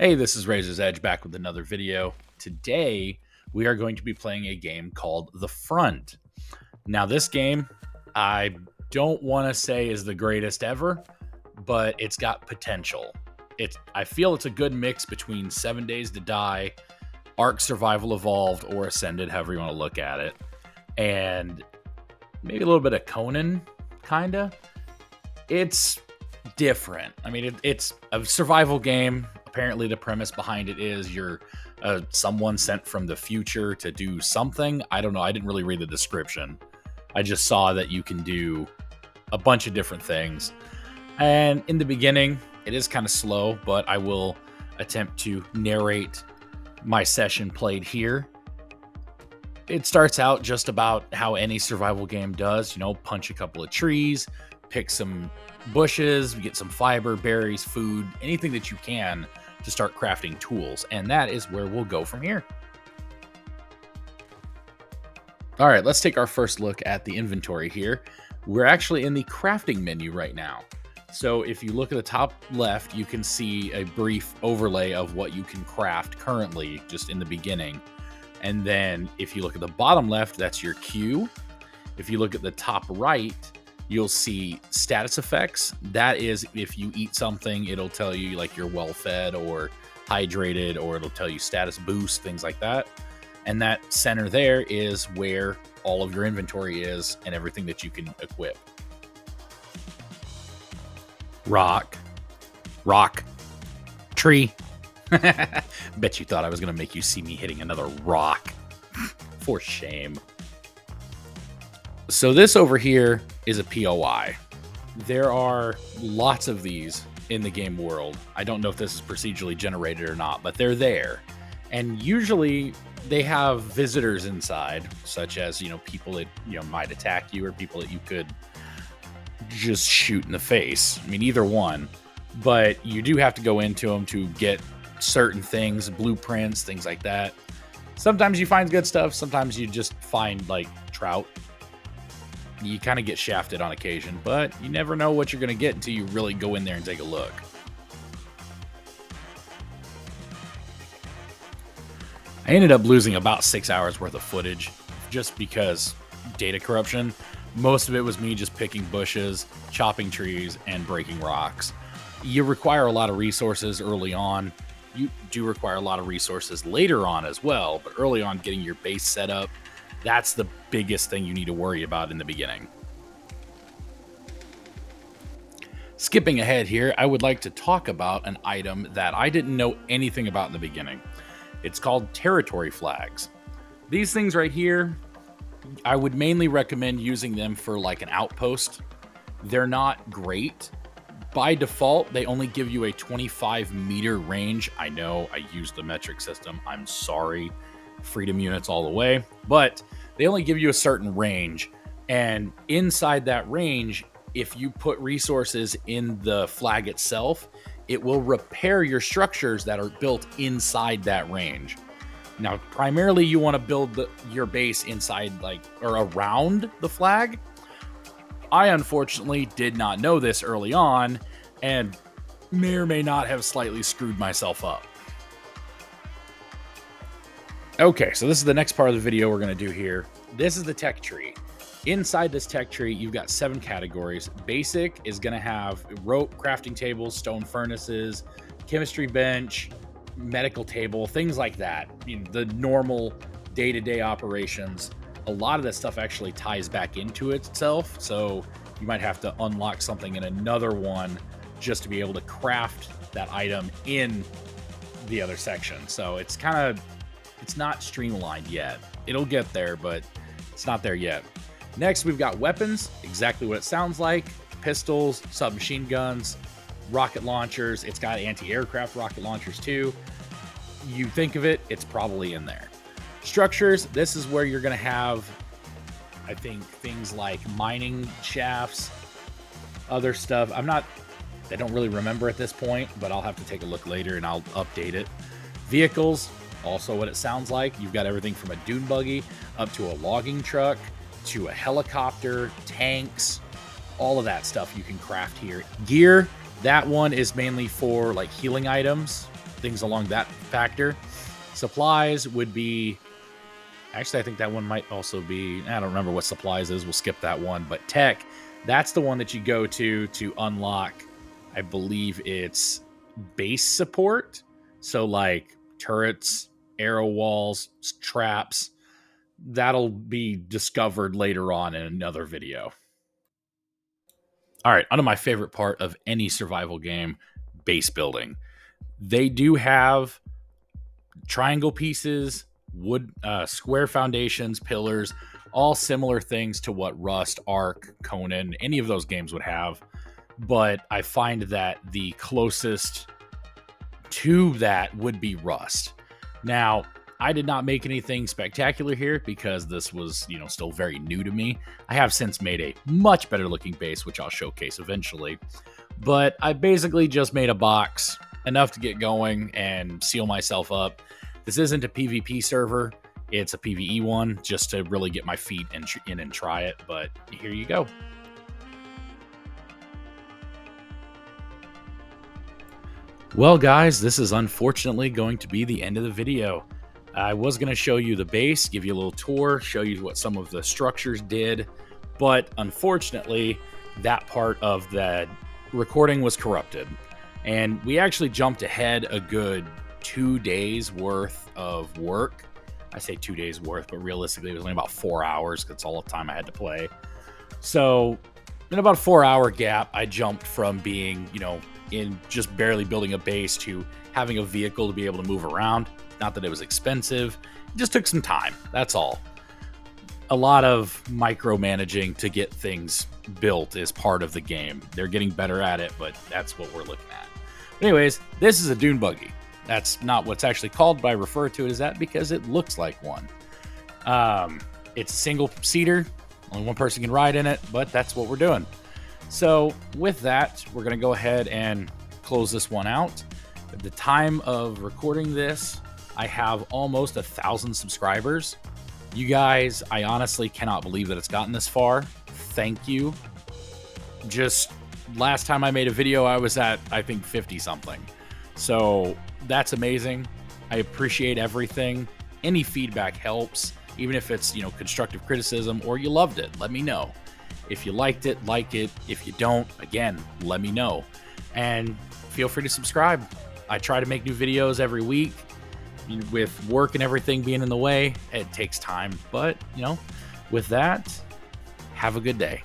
Hey, this is Razor's Edge back with another video. Today, we are going to be playing a game called The Front. Now, this game, I don't want to say is the greatest ever, but it's got potential. I feel it's a good mix between 7 Days to Die, Ark Survival Evolved, or Ascended, however you want to look at it, and maybe a little bit of Conan, kinda. It's different. I mean, it's a survival game. Apparently, the premise behind it is you're someone sent from the future to do something. I don't know. I didn't really read the description. I just saw that you can do a bunch of different things. And in the beginning, it is kind of slow, but I will attempt to narrate my session played here. It starts out just about how any survival game does, punch a couple of trees, pick some bushes, get some fiber, berries, food, anything that you can to start crafting tools. And that is where we'll go from here. All right, let's take our first look at the inventory here. We're actually in the crafting menu right now. So if you look at the top left, you can see a brief overlay of what you can craft currently just in the beginning. And then if you look at the bottom left, that's your queue. If you look at the top right, you'll see status effects. That is, if you eat something, it'll tell you like you're well fed or hydrated, or it'll tell you status boost, things like that. And that center there is where all of your inventory is and everything that you can equip. Rock, tree. Bet you thought I was going to make you see me hitting another rock. For shame. So this over here is a POI. There are lots of these in the game world. I don't know if this is procedurally generated or not, but they're there. And usually they have visitors inside, such as, people that, might attack you, or people that you could just shoot in the face. I mean, either one. But you do have to go into them to get certain things, blueprints, things like that. Sometimes you find good stuff. Sometimes you just find like trout. You kind of get shafted on occasion, but you never know what you're going to get until you really go in there and take a look. I ended up losing about 6 hours worth of footage just because data corruption. Most of it was me just picking bushes, chopping trees, and breaking rocks. You require a lot of resources early on. You do require a lot of resources later on as well, but early on, getting your base set up, that's the biggest thing you need to worry about in the beginning. Skipping ahead here, I would like to talk about an item that I didn't know anything about in the beginning. It's called territory flags. These things right here, I would mainly recommend using them for like an outpost. They're not great. By default, they only give you a 25-meter range. I know I used the metric system. I'm sorry. Freedom units all the way. But they only give you a certain range. And inside that range, if you put resources in the flag itself, it will repair your structures that are built inside that range. Now, primarily, you want to build your base inside, or around the flag. I unfortunately did not know this early on, and may or may not have slightly screwed myself up. Okay, so this is the next part of the video we're going to do here. This is the tech tree. Inside this tech tree, you've got 7 categories. Basic is going to have rope, crafting tables, stone furnaces, chemistry bench, medical table, things like that. The normal day-to-day operations. A lot of that stuff actually ties back into itself, so you might have to unlock something in another one just to be able to craft that item in the other section. So it's not streamlined yet. It'll get there, but it's not there yet. Next, we've got weapons, exactly what it sounds like. Pistols, submachine guns, rocket launchers. It's got anti-aircraft rocket launchers too. You think of it, it's probably in there. Structures, this is where you're going to have, I think, things like mining shafts, other stuff. I don't really remember at this point, but I'll have to take a look later and I'll update it. Vehicles, also what it sounds like. You've got everything from a dune buggy up to a logging truck to a helicopter, tanks, all of that stuff you can craft here. Gear, that one is mainly for like healing items. things along that factor. Supplies would be, actually, I think that one might also be, I don't remember what supplies is. We'll skip that one. But tech, that's the one that you go to unlock, I believe it's base support. So like turrets, arrow walls, traps, that'll be discovered later on in another video. All right, onto my favorite part of any survival game, base building. They do have triangle pieces, wood, square foundations, pillars, all similar things to what Rust, Ark, Conan, any of those games would have. But I find that the closest to that would be Rust. Now, I did not make anything spectacular here because this was, still very new to me. I have since made a much better looking base, which I'll showcase eventually. But I basically just made a box, enough to get going and seal myself up. This isn't a PvP server. It's a PvE one, just to really get my feet in and try it. But here you go. Well, guys, this is unfortunately going to be the end of the video. I was going to show you the base, give you a little tour, show you what some of the structures did, but unfortunately, that part of the recording was corrupted. And we actually jumped ahead a good 2 days worth of work. I say 2 days worth, but realistically, it was only about 4 hours because that's all the time I had to play. So, in about a 4 hour gap, I jumped from being, in just barely building a base to having a vehicle to be able to move around. Not that it was expensive, it just took some time. That's all. A lot of micromanaging to get things built is part of the game. They're getting better at it, but that's what we're looking at. Anyways, this is a dune buggy. That's not what's actually called, but I refer to it as that because it looks like one. It's a single seater. Only one person can ride in it, but that's what we're doing. So with that, we're going to go ahead and close this one out. At the time of recording this, I have almost 1,000 subscribers. You guys, I honestly cannot believe that it's gotten this far. Thank you. Just last time I made a video, I was at, I think, 50 something. So that's amazing. I appreciate everything. Any feedback helps, even if it's, constructive criticism or you loved it, let me know. If you liked it, like it. If you don't, again, let me know. And feel free to subscribe. I try to make new videos every week. With work and everything being in the way, it takes time. But, with that, have a good day.